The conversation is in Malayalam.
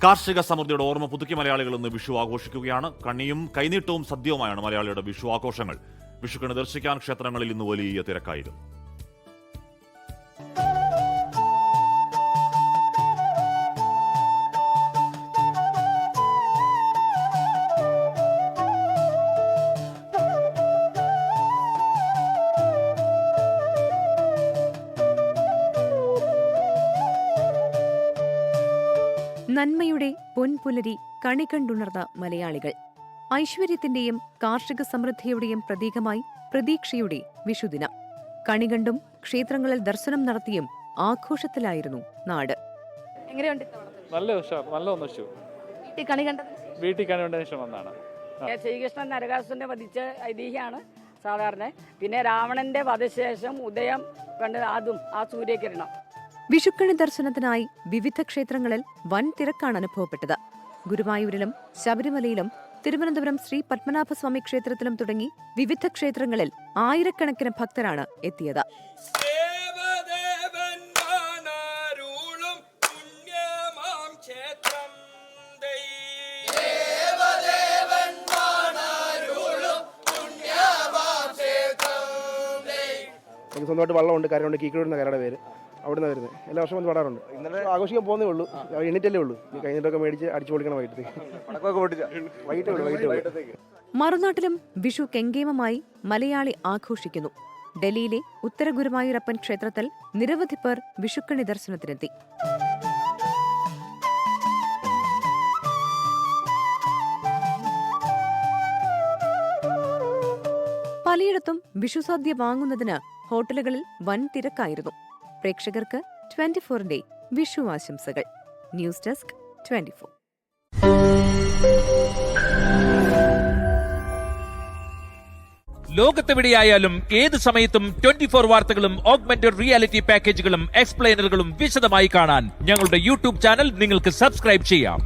കാർഷിക സമൃദ്ധിയുടെ ഓർമ്മ പുതുക്കി മലയാളികൾ ഇന്ന് വിഷു ആഘോഷിക്കുകയാണ്. കണിയും കൈനീട്ടവും സദ്യവുമായാണ് മലയാളിയുടെ വിഷു ആഘോഷങ്ങൾ. വിഷുക്കണി ദർശിക്കാൻ ക്ഷേത്രങ്ങളിൽ ഇന്ന് വലിയ തിരക്കായിരുന്നു. നന്മയുടെ പൊൻപുലരി കണി കണ്ടുണർന്ന മലയാളികൾ. ഐശ്വര്യത്തിന്റെയും കാർഷിക സമൃദ്ധിയുടെയും പ്രതീകമായി പ്രതീക്ഷയുടെ വിഷുദിനം. കണികണ്ടും ക്ഷേത്രങ്ങളിൽ ദർശനം നടത്തിയും ആഘോഷത്തിലായിരുന്നു നാട്. വീട്ടിൽ കണ്ടതിന് ശേഷം വന്നാണ്. ശ്രീകൃഷ്ണൻ നരകാസുരനെ വധിച്ച ഐതിഹ്യമാണ് സാധാരണ. പിന്നെ രാവണന്റെ വധശേഷം ഉദയം കണ്ട് അതും ആ സൂര്യകിരണം. വിഷുക്കണി ദർശനത്തിനായി വിവിധ ക്ഷേത്രങ്ങളിൽ വൻ തിരക്കാണ് അനുഭവപ്പെട്ടത്. ഗുരുവായൂരിലും ശബരിമലയിലും തിരുവനന്തപുരം ശ്രീ പത്മനാഭസ്വാമി ക്ഷേത്രത്തിലും തുടങ്ങി വിവിധ ക്ഷേത്രങ്ങളിൽ ആയിരക്കണക്കിന് ഭക്തരാണ് എത്തിയത്. എനിക്ക് സ്വന്തമായിട്ട് വള്ളമുണ്ട്, കരയുണ്ട്, കീക്കോടുന്ന കരയുടെ പേര്. അവിടെ നിന്ന് വരുന്നത് എല്ലാ വർഷവും വന്ന് പാടാറുണ്ട്. ഇന്നലെ ആഘോഷിക്കാൻ പോകുന്നേ ഉള്ളൂ, എണ്ണിട്ടല്ലേ ഉള്ളൂ. ഈ കഴിഞ്ഞിട്ടൊക്കെ മേടിച്ച് അടിച്ചു പൊളിക്കണം വൈകിട്ട്. മറുനാട്ടിലും വിഷു കെങ്കേമമായി മലയാളി ആഘോഷിക്കുന്നു. ഡൽഹിയിലെ ഉത്തര ഗുരുവായൂരപ്പൻ ക്ഷേത്രത്തിൽ നിരവധി പേർ വിഷുക്കണി ദർശനത്തിനെത്തി. പലയിടത്തും വിഷുസദ്യ വാങ്ങുന്നതിന് ഹോട്ടലുകളിൽ വൻ തിരക്കായിരുന്നു. പ്രേക്ഷകർക്ക് 24-ന്റെ വിഷു ആശംസകൾ. News desk 24. ലോകത്തെവിടെയായാലും ഏത് സമയത്തും 24 വാർത്തകളും ഓഗ്മെന്റഡ് റിയാലിറ്റി പാക്കേജുകളും എക്സ്പ്ലെയിനറുകളും വിശദമായി കാണാൻ ഞങ്ങളുടെ യൂട്യൂബ് ചാനൽ നിങ്ങൾക്ക് സബ്സ്ക്രൈബ് ചെയ്യാം.